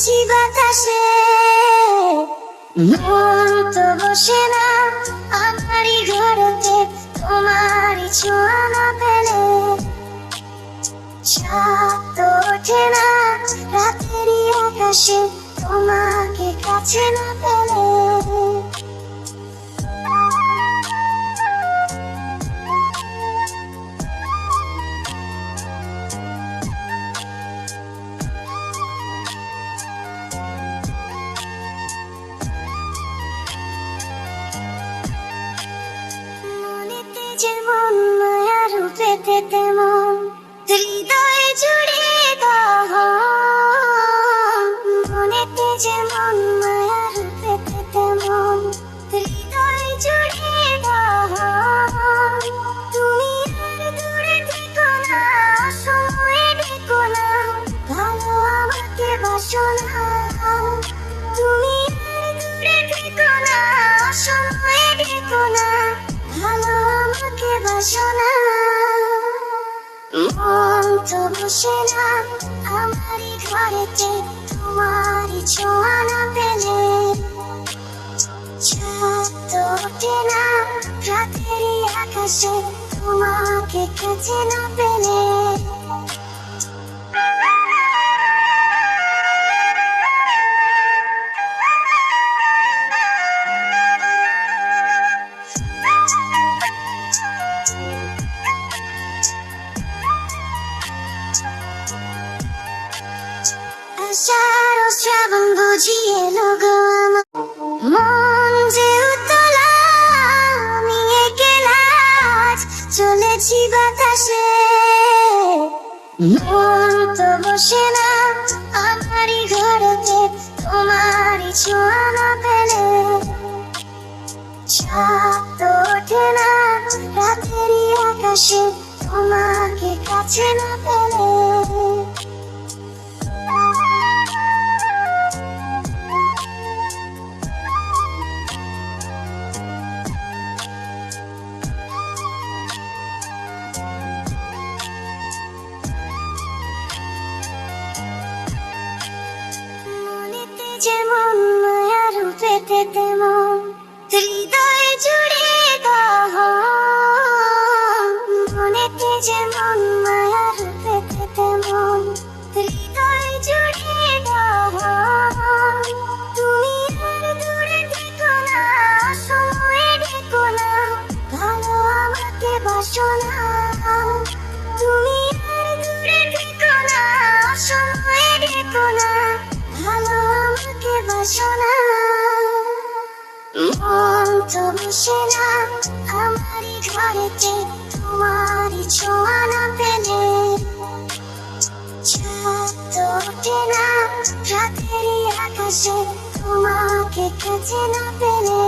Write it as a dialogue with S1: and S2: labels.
S1: চলেছি বাতাসে, মন তো বসে না আমারই ঘরেতে তোমারই ছোঁয়া না পেলে। চাঁদ তো ওঠে না রাতেরই আকাশে তোমাকে কাছে না পেলে। মনেতে যেমন মায়া রূপেতে তেমন হৃদয়ে জুড়ে দহন। মনেতে যেমন মায়া রূপেতে তেমন হৃদয়ে জুড়ে দহন। তুমি আর দূরে থেকো না, সময়ে ডেকো না, ভালো আমাকে বাসো না। তুমি আর দূরে থেকো না, সময়ে ডেকো না, ভালো আমাকে বাসো না। মন তো বসে না আমারই ঘরেতে তোমারই ছোঁয়া না পেলে। চাঁদ তো ওঠে না রাতেরই আকাশে তোমাকে কাছে না পেলে। আষাঢ় শ্রাবণ বুঝি এলো গো আমার, মন যে উতলা আমি একলা আজ চলেছি বাতাসে। মন তো বসে না আমারই ঘরেতে তোমারই ছোঁয়া না পেলে। চাঁদ তো ওঠে না রাতেরই আকাশে তোমাকে কাছে না পেলে। মনেতে যেমন মায়া রূপেতে তেমন হৃদয়ে জুড়ে দহন। মনেতে যেমন মায়া রূপেতে তেমন হৃদয়ে জুড়ে দহন। তুমি আর দূরে থেকো না, সময়ে ডেকো না, ভালো আমাকে বাসো না। তুমি আর দূরে থেকো না, সময়ে ডেকো না, ভালো আমাকে বাসো না। মন তো বসে না আমারই ঘরেতে তোমারই ছোঁয়া না পেলে। চাঁদ তো ওঠে না রাতেরই আকাশে তোমাকে কাছে না পেলে।